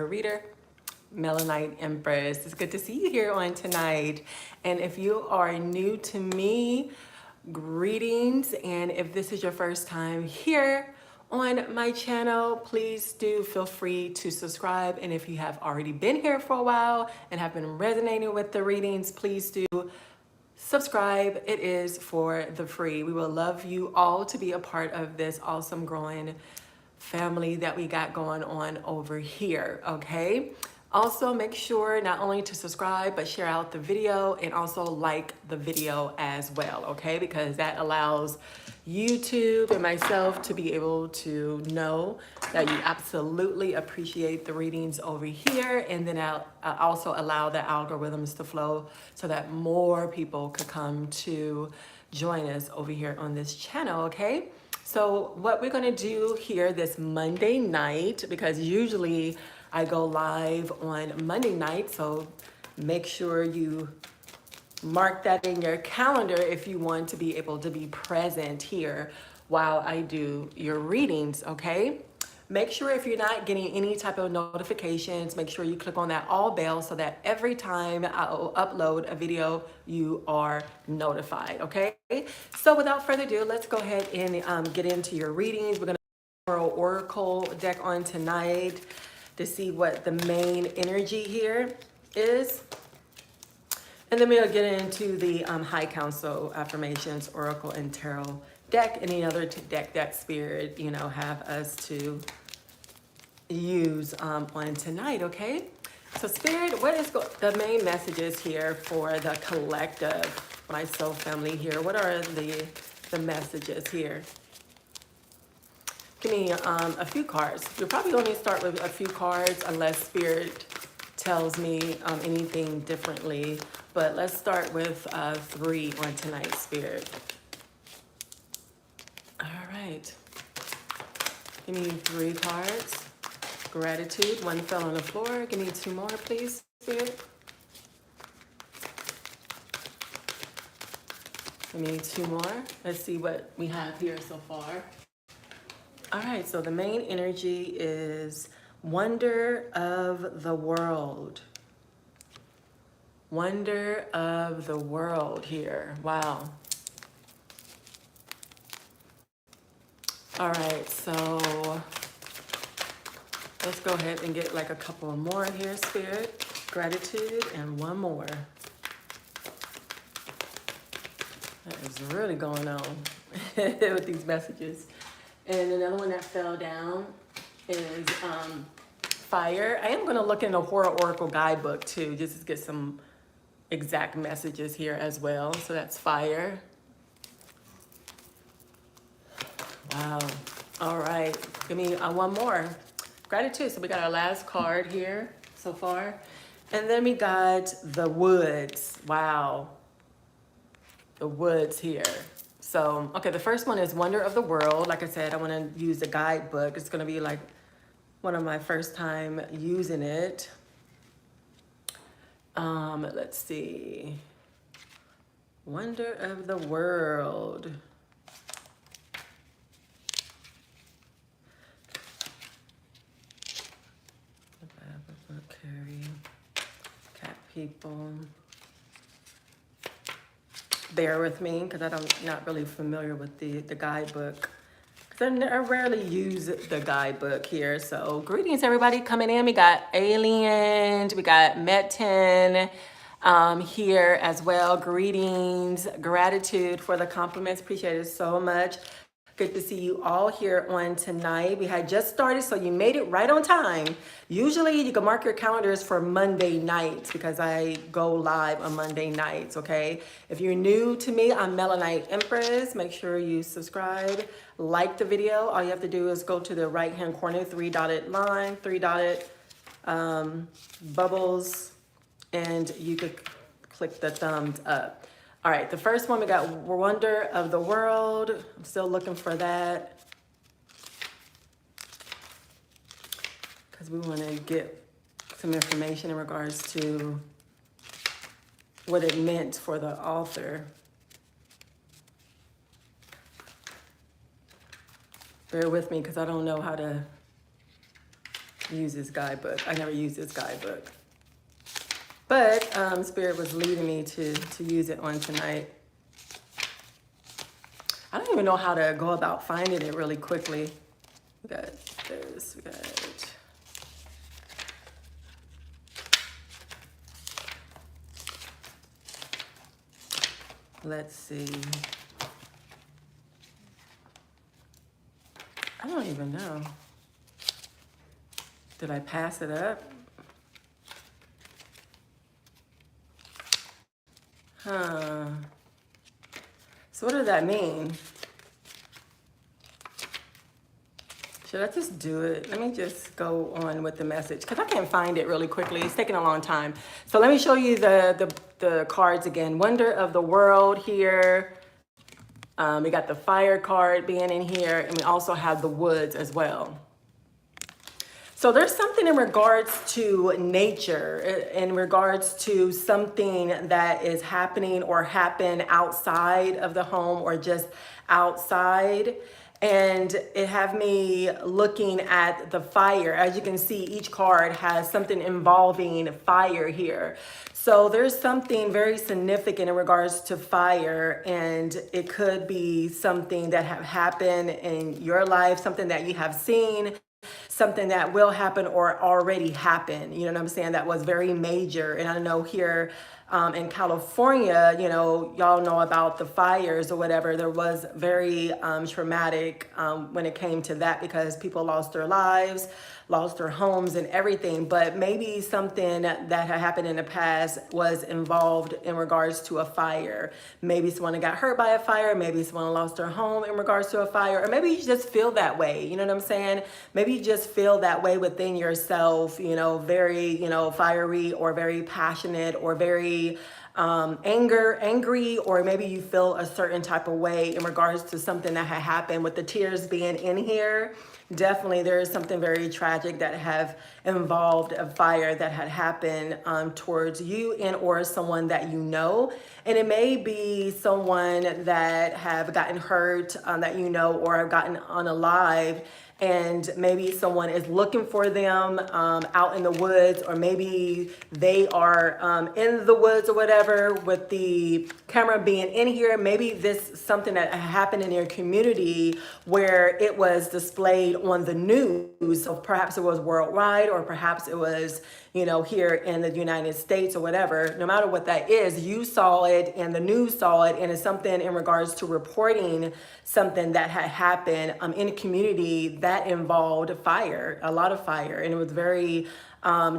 tarot reader, Melanite Empress. It's good to see you here on tonight. And if you are new to me, greetings. And if this is your first time here on my channel, please do feel free to subscribe. And if you have already been here for a while and have been resonating with the readings, please do subscribe. It is for the free. We will love you all to be a part of this awesome growing family that we got going on over here, okay? Also, make sure not only to subscribe, but share out the video and also like the video as well, okay? Because that allows YouTube and myself to be able to know that you absolutely appreciate the readings over here. And then I'll also allow the algorithms to flow so that more people could come to join us over here on this channel, okay? So what we're gonna do here this Monday night, because usually I go live on Monday night, so make sure you mark that in your calendar if you want to be able to be present here while I do your readings, okay? Make sure if you're not getting any type of notifications, make sure you click on that all bell so that every time I'll upload a video, you are notified, okay? So without further ado, let's go ahead and get into your readings. We're gonna do an oracle deck on tonight to see what the main energy here is. And then we'll get into the High Council Affirmations, Oracle, and Tarot deck, any other deck that Spirit, you know, have us to use on tonight, okay? So Spirit, what is the main messages here for the collective, my soul family here? What are the messages here? Give me a few cards. You'll probably only start with a few cards unless Spirit tells me anything differently. But let's start with 3 on tonight, Spirit. All right. Give me 3 cards. Gratitude. 1 fell on the floor. Give me 2 more, please, Spirit. Give me 2 more. Let's see what we have here so far. All right, so the main energy is wonder of the world. Wonder of the world here. Wow. All right, so let's go ahead and get like a couple more here, Spirit. Gratitude, and 1 more. That is really going on with these messages. And another one that fell down is fire. I am going to look in the Horror Oracle guidebook too, just to get some exact messages here as well. So that's fire. Wow. All right. Give me 1 more. Gratitude. So we got our last card here so far. And then we got the woods. Wow. The woods here. So, okay, the first one is Wonder of the World. Like I said, I want to use the guidebook. It's going to be like one of my first time using it. Let's see. Wonder of the World. Carry. Cat people. Bear with me because I'm not really familiar with the guidebook. Because I rarely use the guidebook here. So greetings, everybody coming in. We got Aliens, we got Metin here as well. Greetings, gratitude for the compliments. Appreciate it so much. Good to see you all here on tonight. We had just started, so you made it right on time. Usually you can mark your calendars for Monday nights because I go live on Monday nights, okay? If you're new to me, I'm Melanite Empress. Make sure you subscribe, like the video. All you have to do is go to the right-hand corner, 3-dotted line, 3-dotted bubbles, and you could click the thumbs up. All right, the first one, we got Wonder of the World. I'm still looking for that because we want to get some information in regards to what it meant for the author. Bear with me because I don't know how to use this guidebook. I never used this guidebook. But Spirit was leading me to use it on tonight. I don't even know how to go about finding it really quickly. We got this, we got... Let's see. I don't even know. Did I pass it up? Huh. So what does that mean? Should I just do it? Let me just go on with the message because I can't find it really quickly. It's taking a long time. So let me show you the cards again. Wonder of the World here. We got the Fire card being in here, and we also have the Woods as well. So there's something in regards to nature, in regards to something that is happening or happened outside of the home or just outside. And it have me looking at the fire. As you can see, each card has something involving fire here. So there's something very significant in regards to fire, and it could be something that have happened in your life, something that you have seen, something that will happen or already happened. You know what I'm saying? That was very major. And I know here in California, you know, y'all know about the fires or whatever. There was very traumatic when it came to that because people lost their lives, lost their homes and everything. But maybe something that had happened in the past was involved in regards to a fire. Maybe someone got hurt by a fire. Maybe someone lost their home in regards to a fire. Or maybe you just feel that way. You know what I'm saying? Maybe you just feel that way within yourself, you know, very, you know, fiery or very passionate or very angry, or maybe you feel a certain type of way in regards to something that had happened. With the tears being in here, definitely there is something very tragic that have involved a fire that had happened towards you and or someone that you know. And it may be someone that have gotten hurt that you know or have gotten unalive, and maybe someone is looking for them out in the woods, or maybe they are in the woods or whatever. With the camera being in here, maybe this something that happened in your community where it was displayed on the news. So perhaps it was worldwide, or perhaps it was, you know, here in the United States or whatever. No matter what that is, you saw it and the news saw it, and it's something in regards to reporting something that had happened in a community that involved fire, a lot of fire, and it was very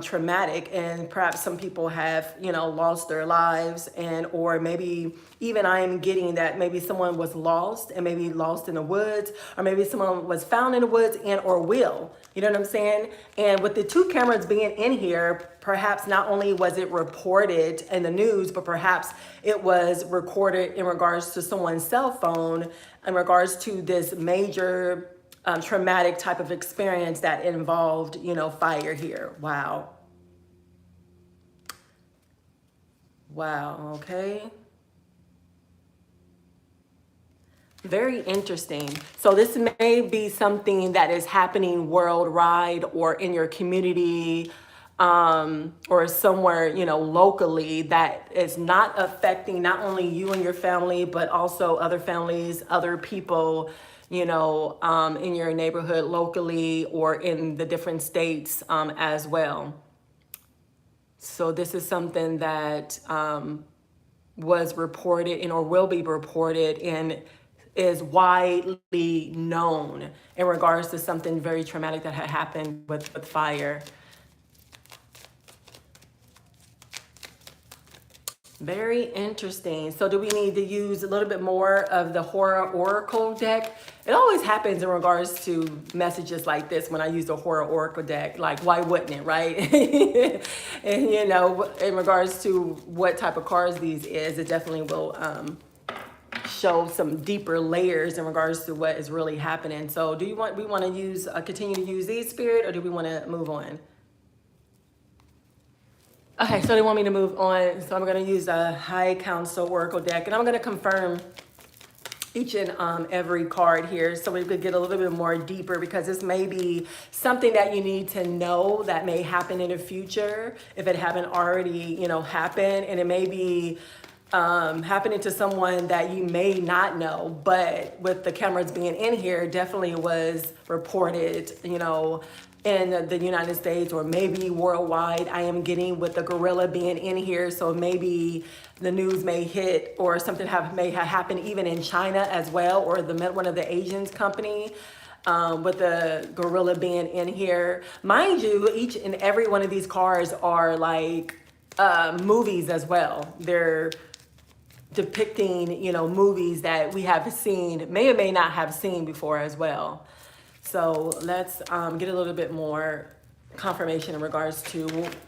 traumatic. And perhaps some people have, you know, lost their lives, and or maybe even I am getting that maybe someone was lost, and maybe lost in the woods, or maybe someone was found in the woods and or will. You know what I'm saying? And with the two cameras being in here, perhaps not only was it reported in the news, but perhaps it was recorded in regards to someone's cell phone in regards to this major traumatic type of experience that involved, you know, fire here. Wow. Wow. Okay. Very interesting. So this may be something that is happening worldwide or in your community, or somewhere, you know, locally, that is not affecting not only you and your family, but also other families, other people, you know, in your neighborhood locally or in the different states as well. So this is something that was reported and or will be reported and is widely known in regards to something very traumatic that had happened with fire. Very interesting. So do we need to use a little bit more of the Horror Oracle deck? It always happens in regards to messages like this when I use the Horror Oracle deck. Like, why wouldn't it, right? And, you know, in regards to what type of cards these is, it definitely will show some deeper layers in regards to what is really happening. So do we want to use, continue to use these, Spirit, or do we want to move on? Okay, so they want me to move on. So I'm going to use a High Council Oracle deck, and I'm going to confirm each and every card here so we could get a little bit more deeper, because this may be something that you need to know that may happen in the future if it haven't already, happened, and it may be happening to someone that you may not know, but with the cameras being in here, definitely was reported, in the United States or maybe worldwide. I am getting with the gorilla being in here, so maybe the news may hit or something may have happened even in China as well, or one of the Asians company. With the gorilla being in here. Mind you, each and every one of these cards are like movies as well. They're depicting, movies that we have seen, may or may not have seen before as well. So let's get a little bit more confirmation in regards to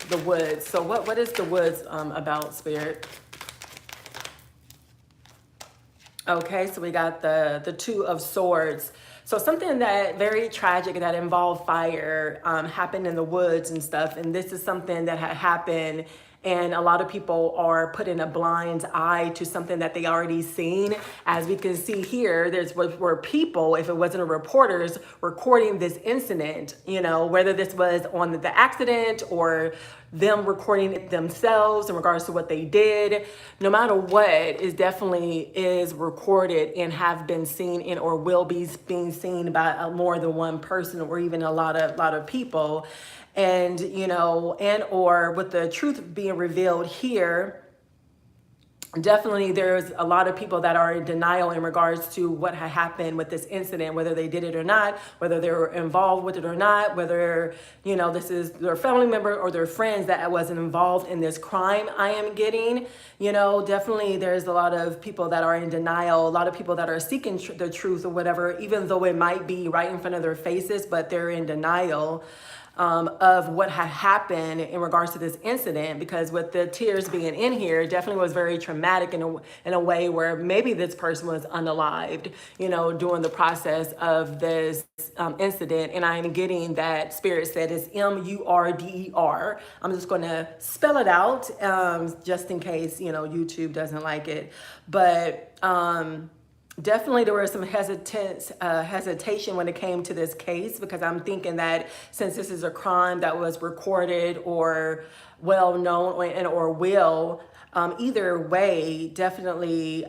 the woods. So what is the woods about, Spirit? Okay, so we got the Two of Swords. So something that very tragic that involved fire happened in the woods and stuff. And this is something that had happened, and a lot of people are putting a blind eye to something that they already seen. As we can see here, were people, if it wasn't a reporters, recording this incident, whether this was on the accident or them recording it themselves in regards to what they did. No matter what, it definitely is recorded and have been seen in or will be being seen by more than one person or even a lot of people. And, and or with the truth being revealed here, definitely there's a lot of people that are in denial in regards to what had happened with this incident, whether they did it or not, whether they were involved with it or not, whether, this is their family member or their friends that wasn't involved in this crime. I am getting, definitely there's a lot of people that are in denial, a lot of people that are seeking the truth or whatever, even though it might be right in front of their faces, but they're in denial of what had happened in regards to this incident, because with the tears being in here, definitely was very traumatic in a way where maybe this person was unalived, during the process of this incident. And I'm getting that Spirit said it's M-U-R-D-E-R. I'm just going to spell it out just in case, YouTube doesn't like it. But definitely there was some hesitation when it came to this case, because I'm thinking that since this is a crime that was recorded or well known or will, either way, definitely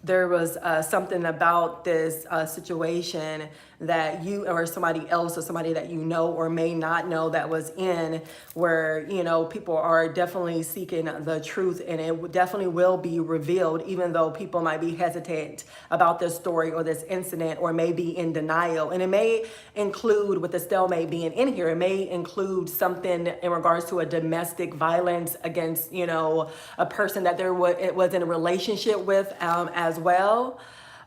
there was something about this situation that you or somebody else or somebody that or may not know that was in where, people are definitely seeking the truth, and it definitely will be revealed, even though people might be hesitant about this story or this incident or may be in denial. And it may include, with the stalemate being in here, it may include something in regards to a domestic violence against, a person that it was in a relationship with as well.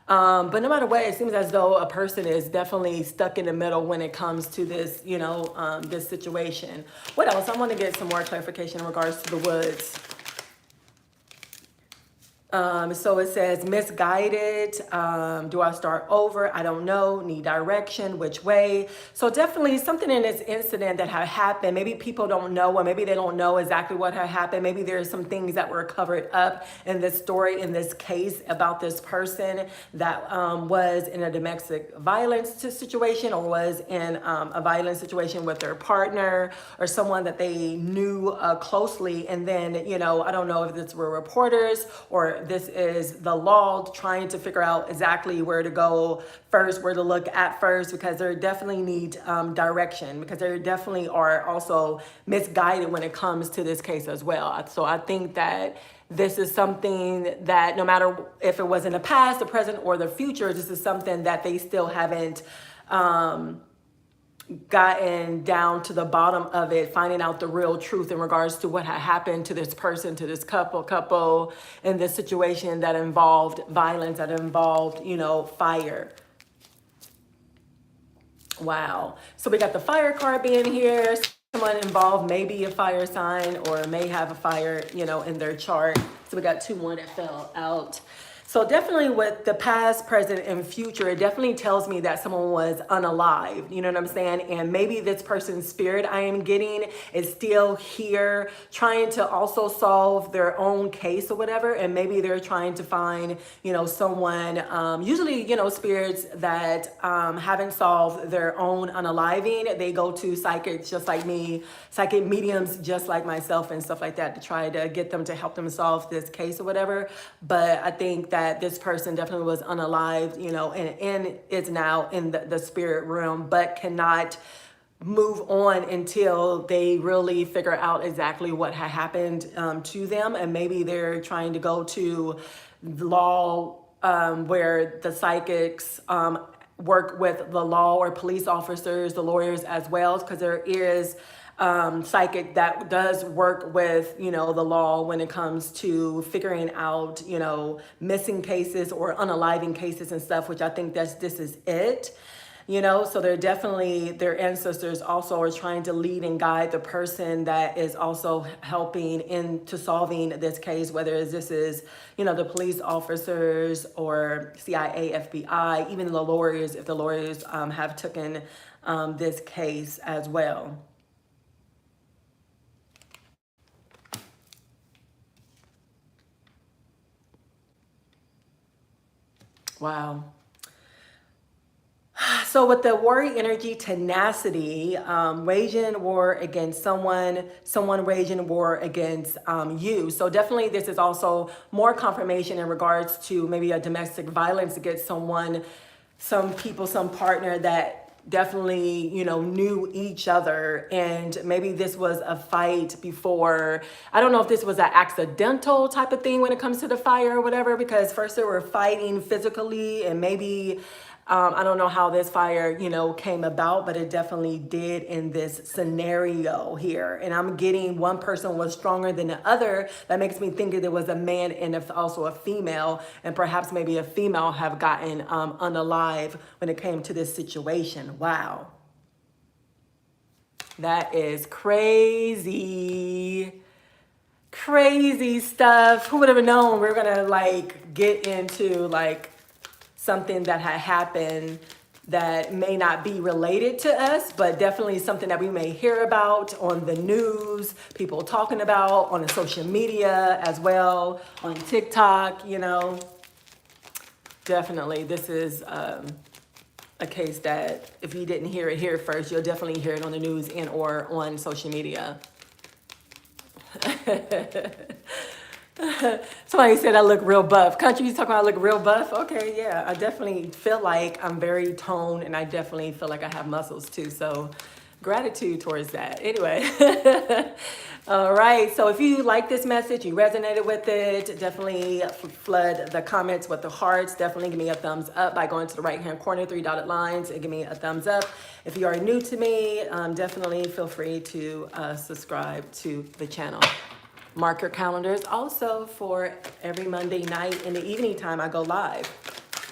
But no matter what, it seems as though a person is definitely stuck in the middle when it comes to this, this situation. What else? I want to get some more clarification in regards to the woods. So it says misguided. Do I start over? I don't know. Need direction. Which way? So definitely something in this incident that had happened. Maybe people don't know, or maybe they don't know exactly what had happened. Maybe there's some things that were covered up in this story, in this case about this person that was in a domestic violence situation, or was in a violent situation with their partner or someone that they knew closely. And then, I don't know if this were reporters or this is the law trying to figure out exactly where to go first, where to look at first, because they definitely need direction, because they definitely are also misguided when it comes to this case as well. So I think that this is something that no matter if it was in the past, the present, or the future, this is something that they still haven't gotten down to the bottom of it, finding out the real truth in regards to what had happened to this person, to this couple in this situation that involved violence, that involved, fire. Wow. So we got the fire card being here. Someone involved may be a fire sign or may have a fire, in their chart. So we got 2-1 that fell out. So definitely with the past, present, and future, it definitely tells me that someone was unalived. You know what I'm saying? And maybe this person's spirit I am getting is still here trying to also solve their own case or whatever. And maybe they're trying to find, someone, usually, spirits that haven't solved their own unaliving. They go to psychics just like me, psychic mediums just like myself and stuff like that to try to get them to help them solve this case or whatever. But I think that this person definitely was unalived, and is now in the spirit realm, but cannot move on until they really figure out exactly what had happened to them. And maybe they're trying to go to law where the psychics work with the law, or police officers, the lawyers as well, because there is psychic that does work with, the law when it comes to figuring out, missing cases or unaliving cases and stuff, which I think this is it. So they're definitely, their ancestors also are trying to lead and guide the person that is also helping into solving this case, whether this is, the police officers or CIA, FBI, even the lawyers, if the lawyers have taken this case as well. Wow. So with the worry energy, tenacity, waging war against someone waging war against you. So definitely this is also more confirmation in regards to maybe a domestic violence against someone, some people, some partner that definitely, knew each other. And maybe this was a fight before. I don't know if this was an accidental type of thing when it comes to the fire or whatever, because first they were fighting physically, and maybe I don't know how this fire, came about, but it definitely did in this scenario here. And I'm getting one person was stronger than the other. That makes me think that there was a man and also a female, and perhaps maybe a female have gotten unalive when it came to this situation. Wow. That is crazy. Crazy stuff. Who would have known we're going to get into something that had happened that may not be related to us, but definitely something that we may hear about on the news, people talking about on the social media as well, on TikTok, Definitely, this is a case that if you didn't hear it here first, you'll definitely hear it on the news and or on social media. Somebody said I look real buff. Country, you talking about I look real buff? Okay, yeah. I definitely feel like I'm very toned, and I definitely feel like I have muscles too. So gratitude towards that. Anyway. All right. So if you like this message, you resonated with it, definitely flood the comments with the hearts. Definitely give me a thumbs up by going to the right-hand corner, 3 dotted lines, and give me a thumbs up. If you are new to me, definitely feel free to subscribe to the channel. Mark your calendars also for every Monday night in the evening time I go live.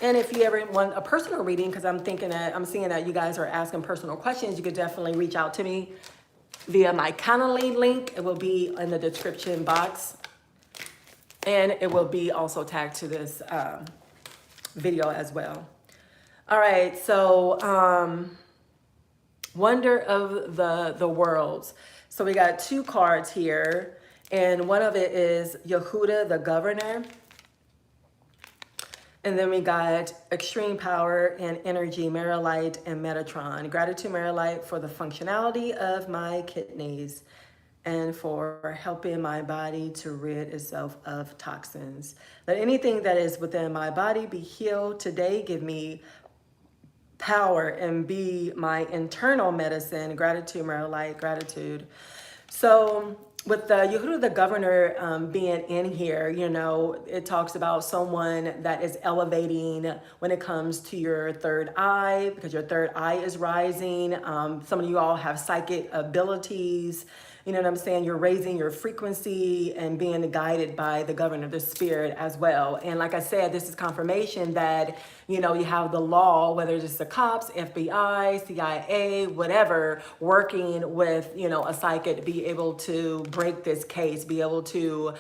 And if you ever want a personal reading, because I'm seeing that you guys are asking personal questions, you could definitely reach out to me via my Calendly link. It will be in the description box. And it will be also tagged to this video as well. All right, so Wonder of the Worlds. So we got 2 cards here. And one of it is Yehuda, the governor. And then we got Extreme Power and Energy, Melanite and Metatron. Gratitude, Melanite, for the functionality of my kidneys and for helping my body to rid itself of toxins. Let anything that is within my body be healed today. Give me power and be my internal medicine. Gratitude, Melanite, gratitude. So with the Yehuda the governor being in here, it talks about someone that is elevating when it comes to your third eye, because your third eye is rising. Some of you all have psychic abilities. You know what I'm saying? You're raising your frequency and being guided by the governor, the spirit as well. And like I said, this is confirmation that, you have the law, whether it's the cops, FBI, CIA, whatever, working with, a psychic to be able to break this case, be able to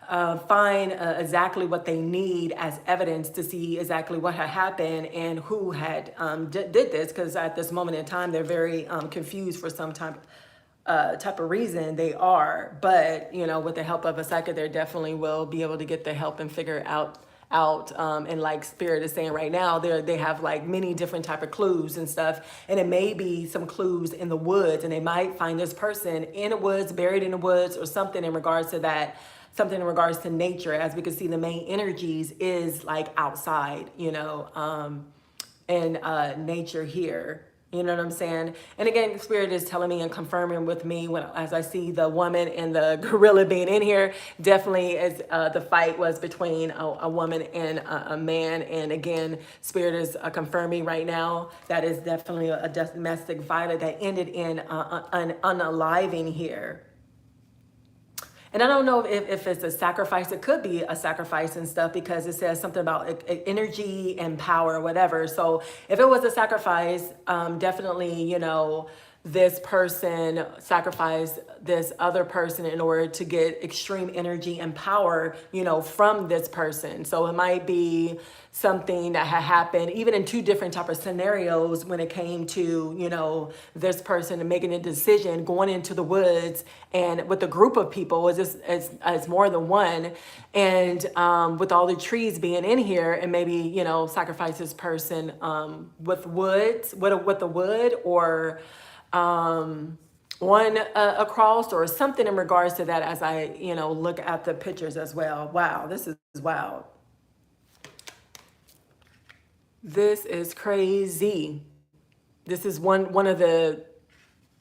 find exactly what they need as evidence to see exactly what had happened and who had did this, because at this moment in time they're very confused for some type of reason. They are, but you know, with the help of a psychic, they definitely will be able to get the help and figure out and like Spirit is saying right now, they have like many different type of clues and stuff, and it may be some clues in the woods, and they might find this person in the woods, buried in the woods, or something in regards to that, something in regards to nature. As we can see, the main energies is like outside, you know, and nature here. You know what I'm saying? And again, Spirit is telling me and confirming with me when, as I see the woman and the gorilla being in here, definitely as the fight was between a woman and a man. And again, Spirit is confirming right now that is definitely a domestic violence that ended in an unaliving here. And I don't know if it's a sacrifice. It could be a sacrifice and stuff, because it says something about energy and power or whatever. So if it was a sacrifice, definitely, you know, this person sacrificed this other person in order to get extreme energy and power, you know, from this person. So it might be something that had happened even in two different type of scenarios when it came to, you know, this person making a decision, going into the woods and with a group of people, as more than one, and with all the trees being in here, and maybe, you know, sacrifice this person with the wood, or one across, or something in regards to that, as I, you know, look at the pictures as well. Wow, this is wild. This is crazy. This is one of the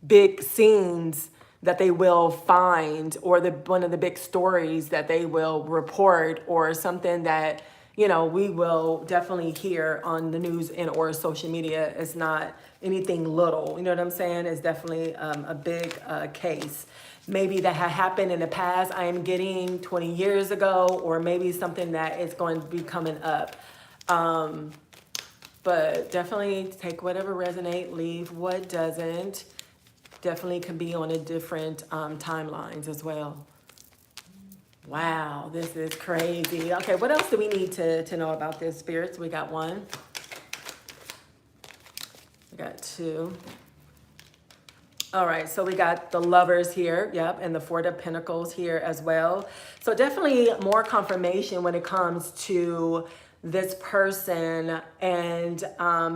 big scenes that they will find, or one of the big stories that they will report, or something that, you know, we will definitely hear on the news and or social media. It's not anything little, you know what I'm saying? It's definitely a big case. Maybe that had happened in the past, I am getting 20 years ago, or maybe something that is going to be coming up. But definitely take whatever resonate, leave what doesn't. Definitely can be on a different timelines as well. Wow, this is crazy. Okay, what else do we need to know about this, spirits? We got one. We got two. All right, so we got the Lovers here, yep, and the Four of Pentacles here as well. So definitely more confirmation when it comes to this person and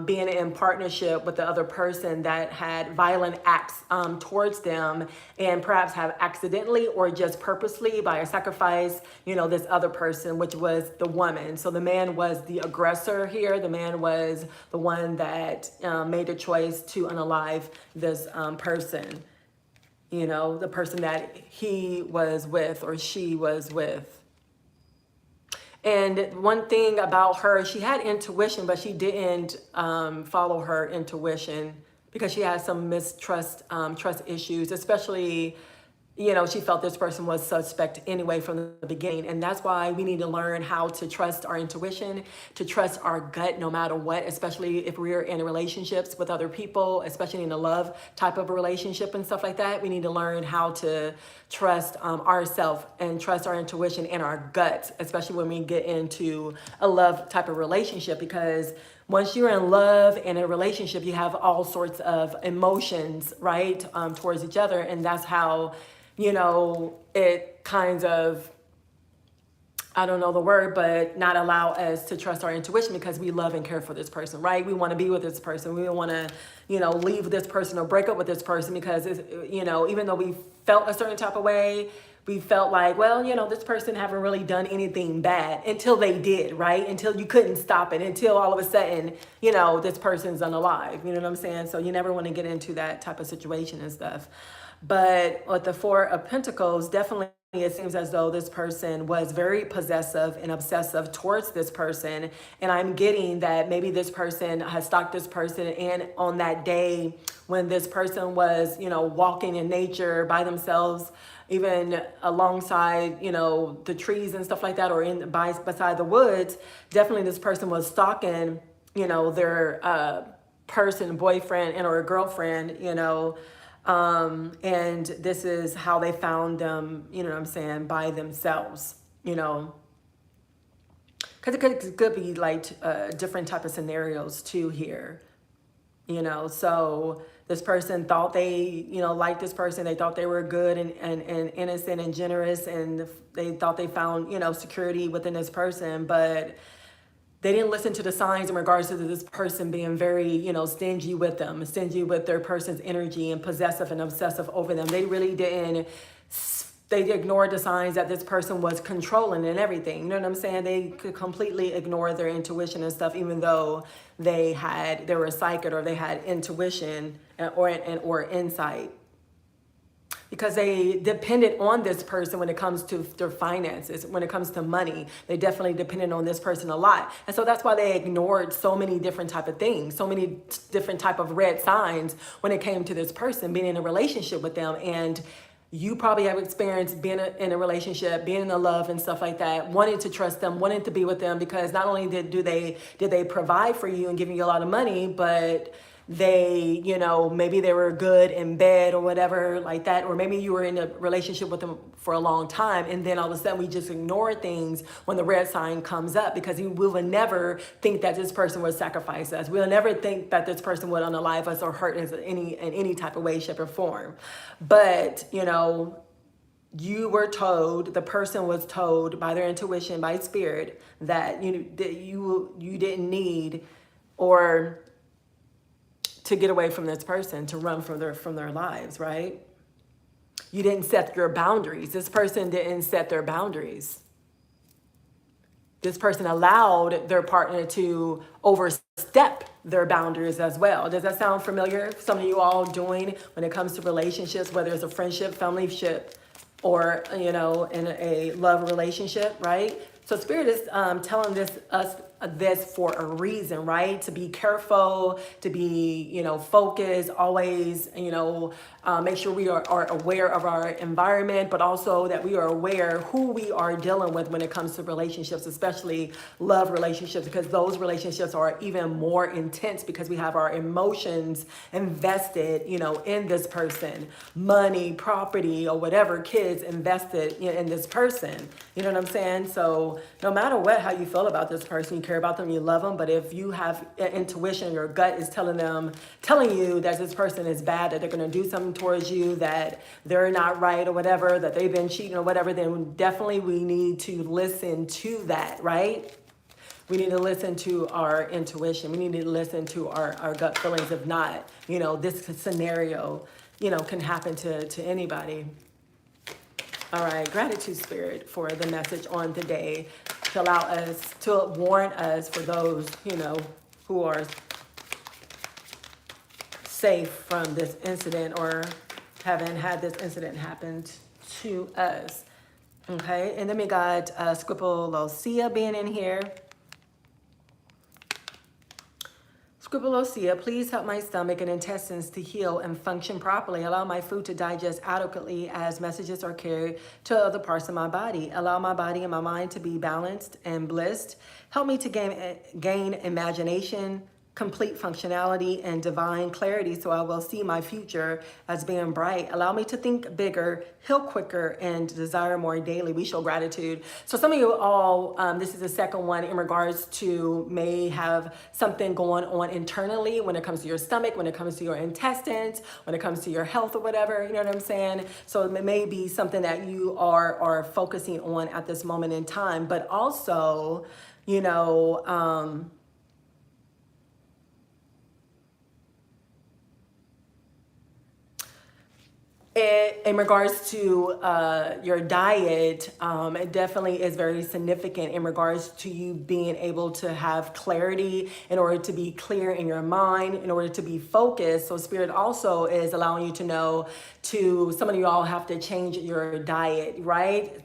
being in partnership with the other person that had violent acts towards them, and perhaps have accidentally or just purposely by a sacrifice, you know, this other person, which was the woman. So the man was the aggressor here. The man was the one that made the choice to unalive this person, you know, the person that he was with or she was with. And one thing about her, she had intuition, but she didn't follow her intuition because she had some trust issues, especially, you know, she felt this person was suspect anyway from the beginning. And that's why we need to learn how to trust our intuition, to trust our gut no matter what, especially if we're in relationships with other people, especially in a love type of a relationship and stuff like that. We need to learn how to trust ourselves and trust our intuition and our gut, especially when we get into a love type of relationship, because once you're in love and a relationship, you have all sorts of emotions, right, towards each other. And that's how, you know, it kind of, I don't know the word, but not allow us to trust our intuition, because we love and care for this person, right? We want to be with this person. We don't want to, you know, leave this person or break up with this person, because, it's, you know, even though we felt a certain type of way, we felt like, well, you know, this person haven't really done anything bad until they did, right? Until you couldn't stop it, until all of a sudden, you know, this person's unalive. You know what I'm saying? So you never want to get into that type of situation and stuff. But with the Four of Pentacles, definitely it seems as though this person was very possessive and obsessive towards this person. And I'm getting that maybe this person has stalked this person, and on that day when this person was, you know, walking in nature by themselves, even alongside, you know, the trees and stuff like that, or beside the woods, definitely this person was stalking, you know, their person, boyfriend, and or girlfriend, you know, and this is how they found them, you know what I'm saying, by themselves. you know, because it could be like different type of scenarios too here, you know. So this person thought they, you know, liked this person. They thought they were good and innocent and generous, and they thought they found, you know, security within this person, but they didn't listen to the signs in regards to this person being very, you know, stingy with them, stingy with their person's energy and possessive and obsessive over them. They really didn't, they ignored the signs that this person was controlling and everything. You know what I'm saying? They could completely ignore their intuition and stuff, even though they were psychic or they had intuition or insight. Because they depended on this person when it comes to their finances, when it comes to money. They definitely depended on this person a lot. And so that's why they ignored so many different type of things, so many different type of red signs when it came to this person, being in a relationship with them. And you probably have experienced being in a relationship, being in a love and stuff like that, wanting to trust them, wanting to be with them, because not only did they provide for you and give you a lot of money, but they, you know, maybe they were good in bed or whatever like that, or maybe you were in a relationship with them for a long time, and then all of a sudden we just ignore things when the red sign comes up, because we will never think that this person would sacrifice us. We'll never think that this person would unalive us or hurt us in any type of way, shape, or form. But, you know, you were told, the person was told by their intuition, by spirit, that you didn't need or to get away from this person, to run from their lives, right? You didn't set your boundaries. This person didn't set their boundaries. This person allowed their partner to overstep their boundaries as well. Does that sound familiar? Some of you all doing when it comes to relationships, whether it's a friendship, familyship, or, you know, in a love relationship, right? So Spirit is telling us this for a reason, right? To be careful, to be, you know, focused, always, you know, make sure we are aware of our environment, but also that we are aware who we are dealing with when it comes to relationships, especially love relationships, because those relationships are even more intense because we have our emotions invested, you know, in this person, money, property, or whatever, kids invested in this person. You know what I'm saying? So no matter what, how you feel about this person, you care about them, you love them, but if you have intuition, your gut is telling you that this person is bad, that they're going to do something towards you, that they're not right or whatever, that they've been cheating or whatever, then definitely we need to listen to that, right? We need to listen to our intuition. We need to listen to our gut feelings. If not, you know, this scenario, you know, can happen to anybody. All right, gratitude, Spirit, for the message on today, to allow us, to warn us for those, you know, who are safe from this incident or haven't had this incident happen to us. Okay, and then we got Scripolosia being in here. Scripolosia, please help my stomach and intestines to heal and function properly. Allow my food to digest adequately as messages are carried to other parts of my body. Allow my body and my mind to be balanced and blissed. Help me to gain imagination, complete functionality, and divine clarity, so I will see my future as being bright. Allow me to think bigger, heal quicker, and desire more daily. We show gratitude. So some of you all, this is the second one in regards to may have something going on internally when it comes to your stomach, when it comes to your intestines, when it comes to your health or whatever, you know what I'm saying? So it may be something that you are focusing on at this moment in time, but also, you know, in regards to your diet, it definitely is very significant in regards to you being able to have clarity, in order to be clear in your mind, in order to be focused. So Spirit also is allowing you to know, some of you all have to change your diet, right?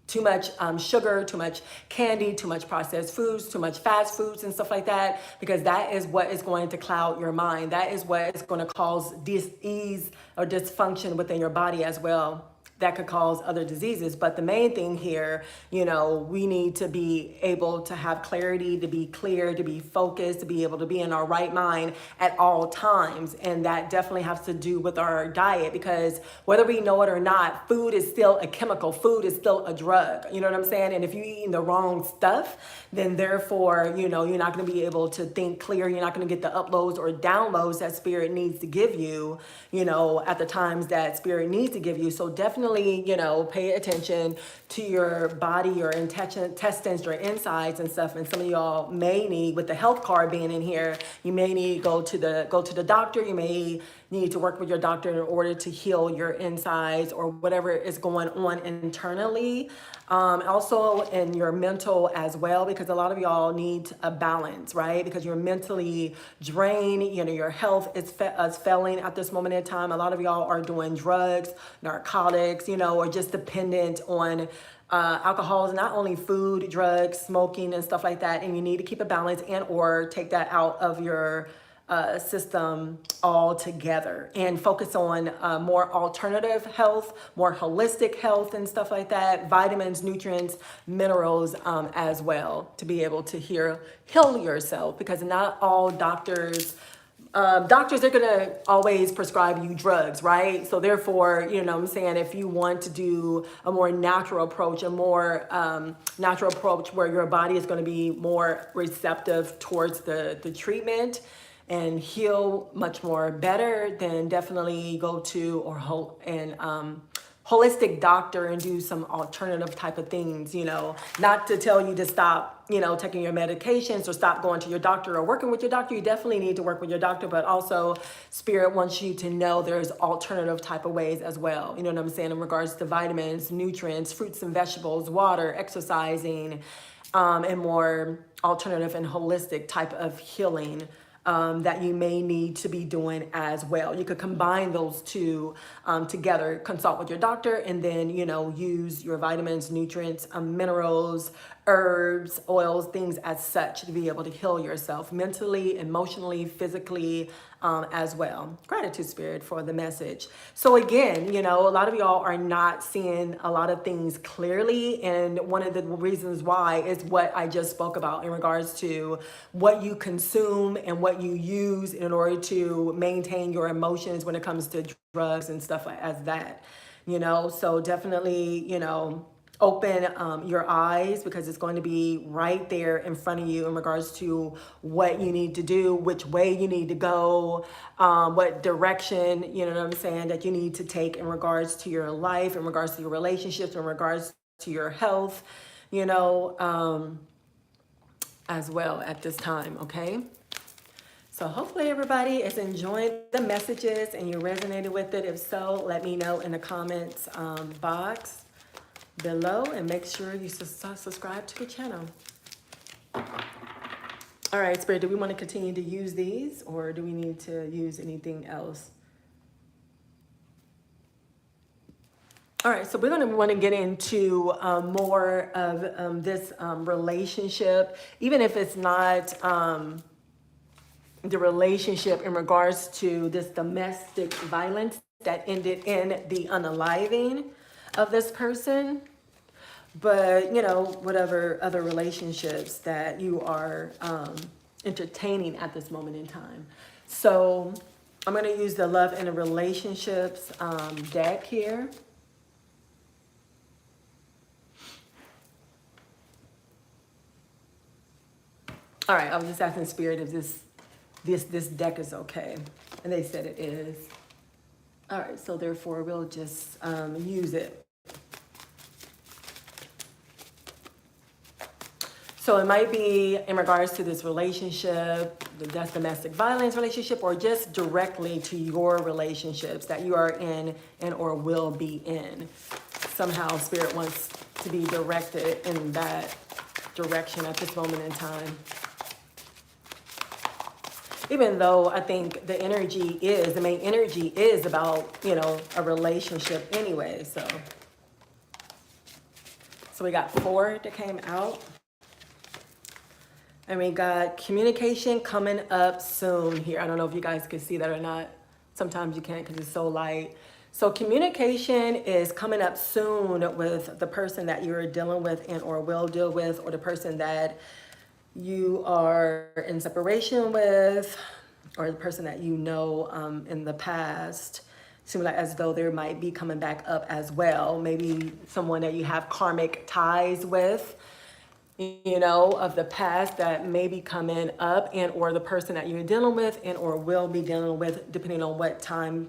Too much sugar, too much candy, too much processed foods, too much fast foods and stuff like that, because that is what is going to cloud your mind. That is what is going to cause dis-ease or dysfunction within your body as well. that could cause other diseases. But the main thing here, you know, we need to be able to have clarity, to be clear, to be focused, to be able to be in our right mind at all times. And that definitely has to do with our diet, because whether we know it or not, food is still a chemical, food is still a drug. You know what I'm saying? And if you're eating the wrong stuff, then therefore, you know, you're not going to be able to think clear. You're not going to get the uploads or downloads that spirit needs to give you, you know, at the times that spirit needs to give you. So definitely, you know, pay attention to your body, your intestines, your insides and stuff. And some of y'all may need, with the health card being in here, you may need to go to the doctor. You may need to work with your doctor in order to heal your insides or whatever is going on internally. Also in your mental as well, because a lot of y'all need a balance, right? Because you're mentally drained, you know, your health is failing at this moment in time. A lot of y'all are doing drugs, narcotics, you know, or just dependent on alcohol, not only food, drugs, smoking and stuff like that. And you need to keep a balance and or take that out of your system altogether and focus on more alternative health, more holistic health and stuff like that, vitamins, nutrients, minerals as well, to be able to heal yourself, because not all doctors are going to always prescribe you drugs, right? So therefore, you know what I'm saying, if you want to do a more natural approach, where your body is going to be more receptive towards the treatment and heal much more better, then definitely go to holistic doctor and do some alternative type of things, you know, not to tell you to stop, you know, taking your medications or stop going to your doctor or working with your doctor. You definitely need to work with your doctor, but also spirit wants you to know there's alternative type of ways as well. You know what I'm saying? In regards to vitamins, nutrients, fruits and vegetables, water, exercising, and more alternative and holistic type of healing that you may need to be doing as well. You could combine those two together, consult with your doctor, and then, you know, use your vitamins, nutrients, minerals, herbs, oils, things as such to be able to heal yourself mentally, emotionally, physically, as well. Gratitude, Spirit, for the message. So again, you know, a lot of y'all are not seeing a lot of things clearly, and one of the reasons why is what I just spoke about in regards to what you consume and what you use in order to maintain your emotions when it comes to drugs and stuff like as that, you know. So definitely, you know, open your eyes, because it's going to be right there in front of you in regards to what you need to do, which way you need to go, what direction, you know what I'm saying, that you need to take in regards to your life, in regards to your relationships, in regards to your health, you know, as well at this time, okay? So hopefully everybody is enjoying the messages and you resonated with it. If so, let me know in the comments box below, and make sure you subscribe to the channel. All right, Spirit, do we want to continue to use these, or do we need to use anything else? All right, so we're going to want to get into more of this relationship, even if it's not the relationship in regards to this domestic violence that ended in the unaliving of this person, but you know, whatever other relationships that you are entertaining at this moment in time. So I'm going to use the love and the relationships deck here. All right, I was just asking Spirit if this deck is okay, and they said it is. All right, so therefore we'll just use it. So it might be in regards to this relationship, that's domestic violence relationship, or just directly to your relationships that you are in and or will be in. Somehow Spirit wants to be directed in that direction at this moment in time. Even though I think the main energy is about, you know, a relationship anyway. So we got 4 that came out. And we got communication coming up soon here. I don't know if you guys can see that or not. Sometimes you can't because it's so light. So communication is coming up soon with the person that you're dealing with and or will deal with, or the person that you are in separation with, or the person that you know in the past. Seems like as though there might be coming back up as well. Maybe someone that you have karmic ties with, you know, of the past that may be coming up, and or the person that you're dealing with and or will be dealing with, depending on what timeline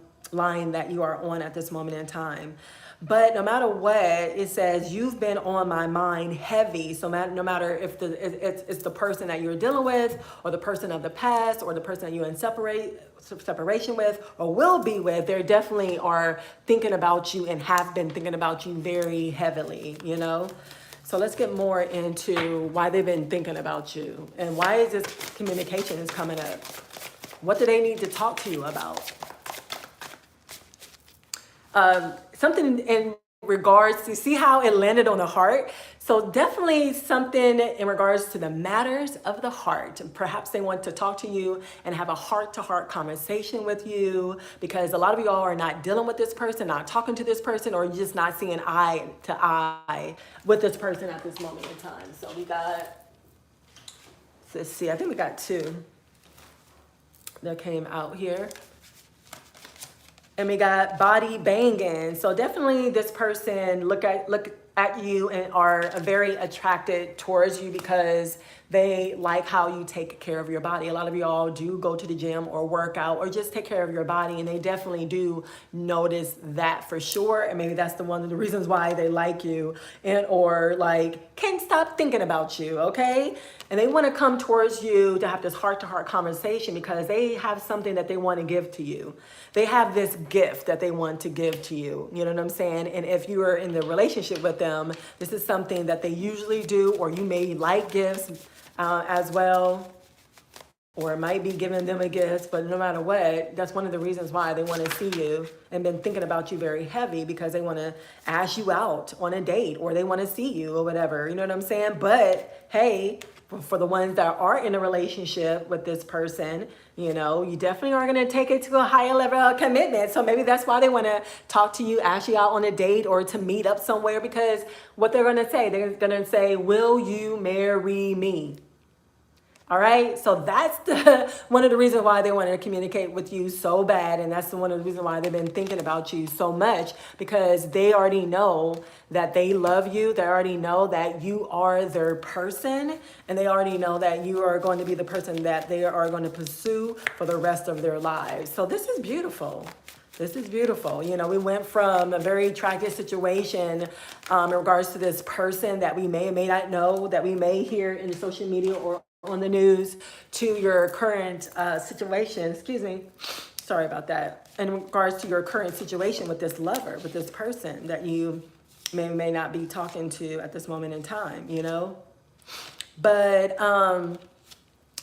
that you are on at this moment in time. But no matter what, it says you've been on my mind heavy. So no matter if it's the person that you're dealing with, or the person of the past, or the person that you're in separation with, or will be with, they definitely are thinking about you and have been thinking about you very heavily, you know? So let's get more into why they've been thinking about you and why is this communication is coming up. What do they need to talk to you about? Something in regards to, see how it landed on the heart? So definitely something in regards to the matters of the heart. Perhaps they want to talk to you and have a heart-to-heart conversation with you, because a lot of y'all are not dealing with this person, not talking to this person, or you're just not seeing eye to eye with this person at this moment in time. So we got, let's see, I think we got two that came out here. And we got body banging. So definitely this person look at you and are very attracted towards you because they like how you take care of your body. A lot of y'all do go to the gym or work out or just take care of your body, and they definitely do notice that for sure. And maybe that's one of the reasons why they like you, and or like can't stop thinking about you, okay? And they want to come towards you to have this heart-to-heart conversation because they have something that they want to give to you. They have this gift that they want to give to you. You know what I'm saying? And if you are in the relationship with them, this is something that they usually do, or you may like gifts as well, or it might be giving them a gift. But no matter what, that's one of the reasons why they want to see you and been thinking about you very heavy, because they want to ask you out on a date, or they want to see you or whatever. You know what I'm saying? But hey, for the ones that are in a relationship with this person, you know, you definitely are going to take it to a higher level of commitment. So maybe that's why they want to talk to you, ask you out on a date, or to meet up somewhere, because what they're going to say, will you marry me? All right, so that's one of the reasons why they want to communicate with you so bad, and that's one of the reasons why they've been thinking about you so much, because they already know that they love you. They already know that you are their person, and they already know that you are going to be the person that they are going to pursue for the rest of their lives. So this is beautiful. This is beautiful. You know, we went from a very tragic situation in regards to this person that we may or may not know, that we may hear in social media or on the news, to your current situation, sorry about that, in regards to your current situation with this lover, with this person that you may or may not be talking to at this moment in time, you know? But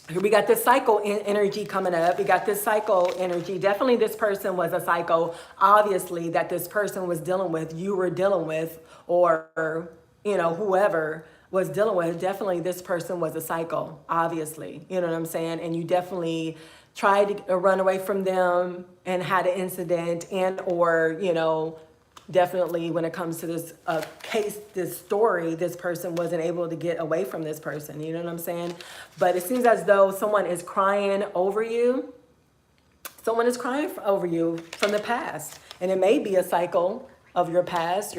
here we got this cycle energy coming up. We got this cycle energy. Definitely this person was a cycle, obviously, that this person was dealing with, you were dealing with, or, you know, whoever was dealing with. Definitely this person was a psycho, obviously, you know what I'm saying? And you definitely tried to run away from them and had an incident, and or, you know, definitely when it comes to this case, this story, this person wasn't able to get away from this person, you know what I'm saying? But it seems as though someone is crying over you. Someone is crying over you from the past, and it may be a cycle of your past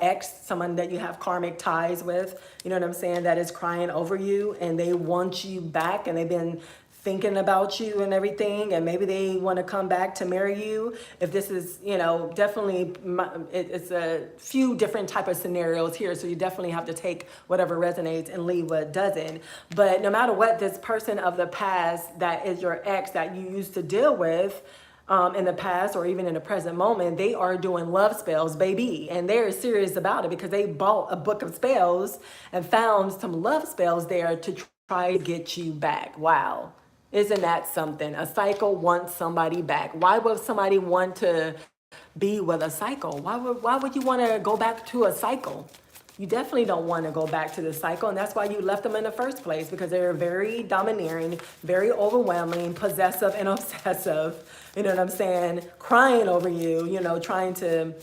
ex, someone that you have karmic ties with, you know what I'm saying, that is crying over you, and they want you back, and they've been thinking about you and everything, and maybe they want to come back to marry you. If this is, you know, definitely, it's a few different type of scenarios here, so you definitely have to take whatever resonates and leave what doesn't. But no matter what, this person of the past that is your ex that you used to deal with, in the past or even in the present moment, they are doing love spells, baby. And they're serious about it because they bought a book of spells and found some love spells there to try to get you back. Wow. Isn't that something? A cycle wants somebody back. Why would somebody want to be with a cycle? Why would you want to go back to a cycle? you definitely don't want to go back to this cycle. And that's why you left them in the first place, because they're very domineering, very overwhelming, possessive and obsessive. You know what I'm saying? Crying over you, you know, trying to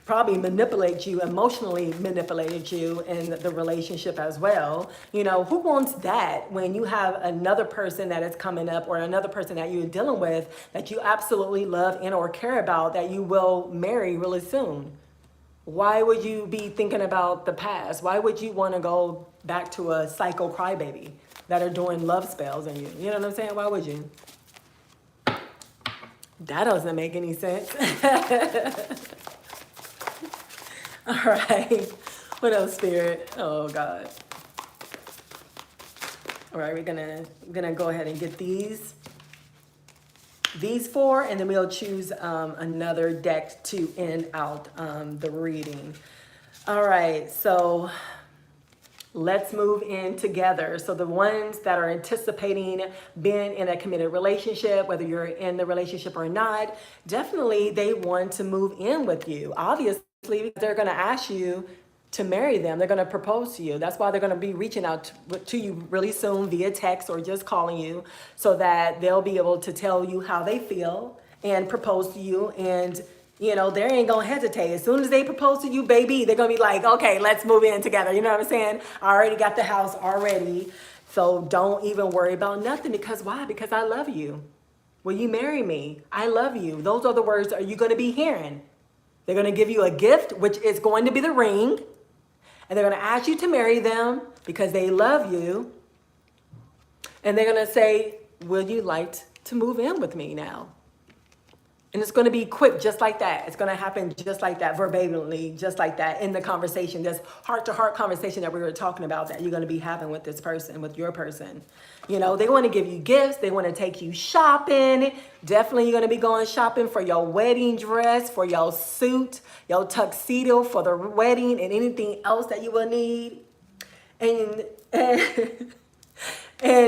probably manipulate you, emotionally manipulated you in the relationship as well. You know, who wants that when you have another person that is coming up, or another person that you're dealing with that you absolutely love and or care about, that you will marry really soon? Why would you be thinking about the past? Why would you want to go back to a psycho crybaby that are doing love spells on you? You know what I'm saying? Why would you? That doesn't make any sense. All right. What else, Spirit? Oh, God. All right, we're gonna go ahead and get these four, and then we'll choose another deck to end out the reading. All right, so let's move in together. So the ones that are anticipating being in a committed relationship, whether you're in the relationship or not, definitely they want to move in with you. Obviously, they're going to ask you to marry them. They're going to propose to you. That's why they're going to be reaching out to you really soon via text or just calling you, so that they'll be able to tell you how they feel and propose to you. And, you know, they ain't going to hesitate. As soon as they propose to you, baby, they're going to be like, okay, let's move in together. You know what I'm saying? I already got the house already. So don't even worry about nothing. Because why? Because I love you. Will you marry me? I love you. Those are the words are you going to be hearing. They're going to give you a gift, which is going to be the ring. And they're going to ask you to marry them because they love you. And they're going to say, will you like to move in with me now? And it's going to be quick, just like that. It's going to happen just like that, verbatimly, just like that, in the conversation, this heart-to-heart conversation that we were talking about that you're going to be having with this person, with your person. You know, they want to give you gifts. They want to take you shopping. Definitely you're going to be going shopping for your wedding dress, for your suit, your tuxedo for the wedding, and anything else that you will need. And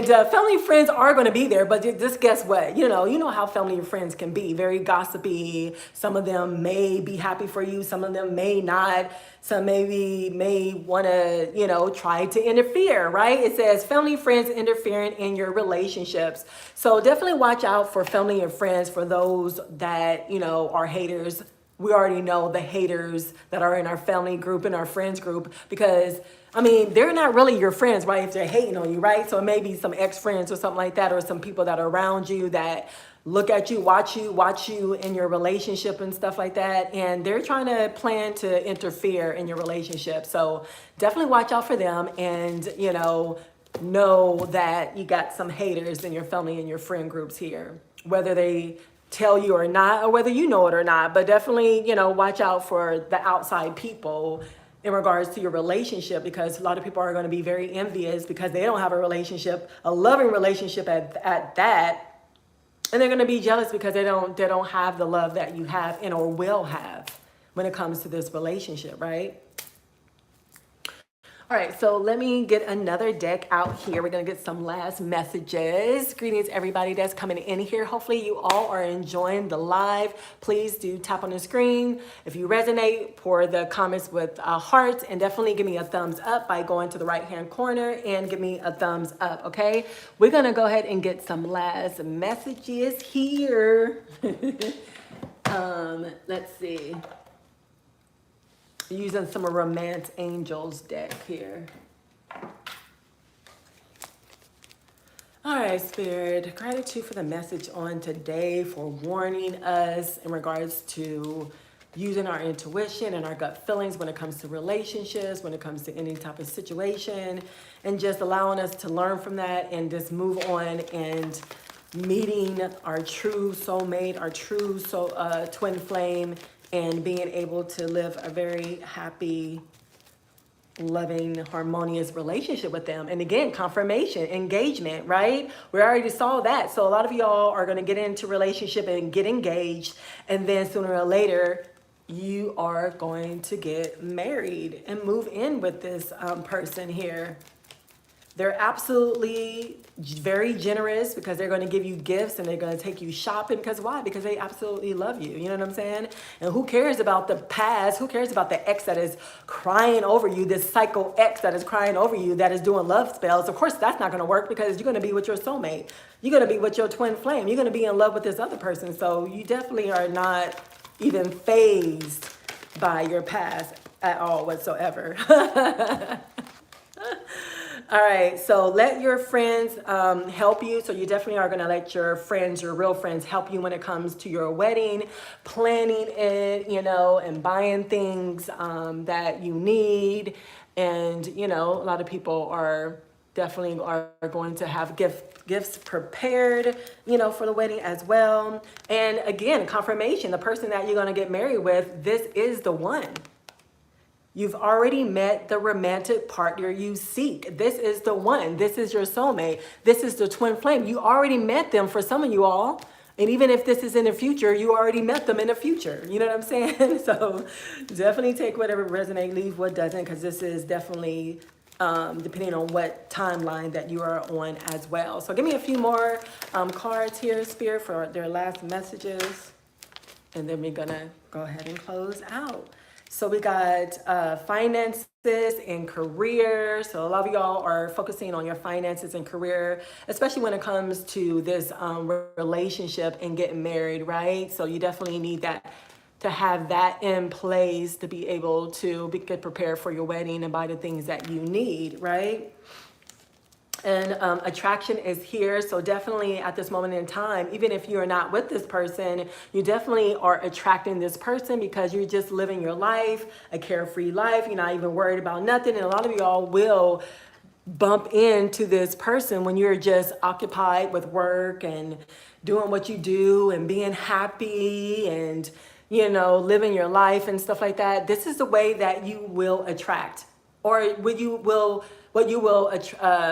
family and friends are going to be there, but just guess what? You know how family and friends can be, very gossipy. Some of them may be happy for you. Some of them may not. Some may want to, try to interfere, right? It says family and friends interfering in your relationships. So definitely watch out for family and friends, for those that, are haters. We already know the haters that are in our family group and our friends group, because they're not really your friends, right? If they're hating on you, right? So it may be some ex-friends or something like that, or some people that are around you that look at you, watch you in your relationship and stuff like that. And they're trying to plan to interfere in your relationship. So definitely watch out for them, and, know that you got some haters in your family and your friend groups here, whether they tell you or not, or whether you know it or not. But definitely, watch out for the outside people in regards to your relationship, because a lot of people are going to be very envious because they don't have a relationship, a loving relationship at that. And they're going to be jealous because they don't have the love that you have and or will have when it comes to this relationship, right? All right, so let me get another deck out here. We're going to get some last messages. Greetings, everybody that's coming in here. Hopefully you all are enjoying the live. Please do tap on the screen. If you resonate, pour the comments with hearts, and definitely give me a thumbs up by going to the right-hand corner and give me a thumbs up, okay? We're going to go ahead and get some last messages here. Let's see. Using some Romance Angels deck here. All right, Spirit, gratitude for the message on today, for warning us in regards to using our intuition and our gut feelings when it comes to relationships, when it comes to any type of situation, and just allowing us to learn from that and just move on and meeting our true soulmate, our true twin flame, and being able to live a very happy, loving, harmonious relationship with them. And again, confirmation, engagement, right? We already saw that. So a lot of y'all are going to get into relationship and get engaged. And then sooner or later, you are going to get married and move in with this person here. They're absolutely very generous because they're going to give you gifts and they're going to take you shopping. Because why? Because they absolutely love you. You know what I'm saying? And who cares about the past? Who cares about the ex that is crying over you, this psycho ex that is crying over you, that is doing love spells? Of course, that's not going to work because you're going to be with your soulmate. You're going to be with your twin flame. You're going to be in love with this other person. So you definitely are not even phased by your past at all whatsoever. All right, so let your friends help you. So you definitely are going to let your friends, your real friends, help you when it comes to your wedding, planning it, you know, and buying things that you need. And, you know, a lot of people are definitely are going to have gifts prepared, you know, for the wedding as well. And again, confirmation, the person that you're going to get married with, this is the one. You've already met the romantic partner you seek. This is the one. This is your soulmate. This is the twin flame. You already met them for some of you all. And even if this is in the future, you already met them in the future. You know what I'm saying? So definitely take whatever resonates, leave what doesn't, because this is definitely depending on what timeline that you are on as well. So give me a few more cards here, Spirit, for their last messages. And then we're going to go ahead and close out. So we got finances and career. So a lot of y'all are focusing on your finances and career, especially when it comes to this relationship and getting married, right? So you definitely need that, to have that in place to be able to get prepared for your wedding and buy the things that you need, right? And attraction is here. So definitely at this moment in time, even if you're not with this person, you definitely are attracting this person because you're just living your life, a carefree life. You're not even worried about nothing. And a lot of y'all will bump into this person when you're just occupied with work and doing what you do and being happy and, you know, living your life and stuff like that. This is the way that you will attract, or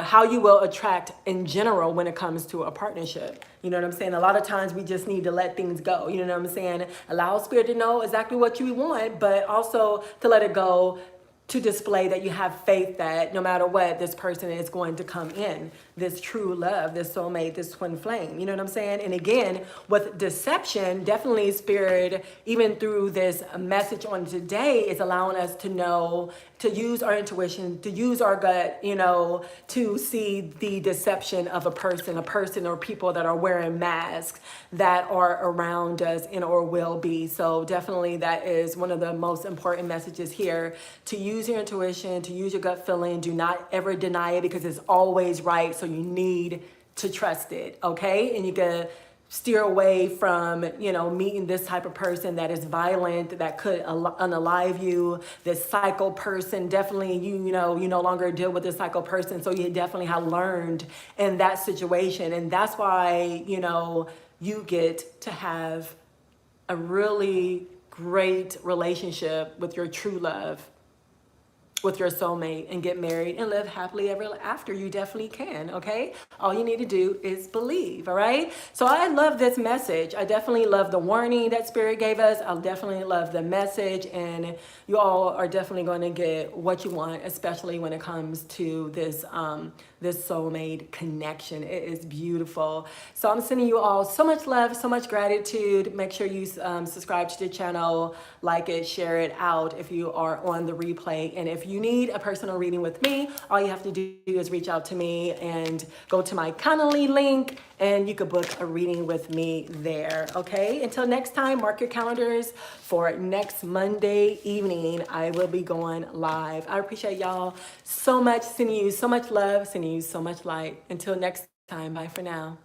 how you will attract in general when it comes to a partnership. You know what I'm saying? A lot of times we just need to let things go. You know what I'm saying? Allow Spirit to know exactly what you want, but also to let it go, to display that you have faith that no matter what, this person is going to come in, this true love, this soulmate, this twin flame. You know what I'm saying? And again, with deception, definitely Spirit, even through this message on today, is allowing us to know, to use our intuition, to use our gut, you know, to see the deception of a person or people that are wearing masks that are around us and or will be. So definitely that is one of the most important messages here, to use your intuition, to use your gut feeling. Do not ever deny it because it's always right. So you need to trust it, okay? And you can steer away from, you know, meeting this type of person that is violent, that could unalive you, this psycho person. Definitely, you know, you no longer deal with this psycho person. So you definitely have learned in that situation. And that's why, you know, you get to have a really great relationship with your true love, with your soulmate, and get married and live happily ever after. You definitely can, okay? All you need to do is believe, all right? So I love this message. I definitely love the warning that Spirit gave us. I definitely love the message, and you all are definitely going to get what you want, especially when it comes to this this soulmate connection. It is beautiful. So I'm sending you all so much love, so much gratitude. Make sure you subscribe to the channel, like it, share it out if you are on the replay. And if you need a personal reading with me, all you have to do is reach out to me and go to my Calendly link, and you could book a reading with me there, okay? Until next time, mark your calendars for next Monday evening. I will be going live. I appreciate y'all so much. Sending you so much love, sending you so much light. Until next time, bye for now.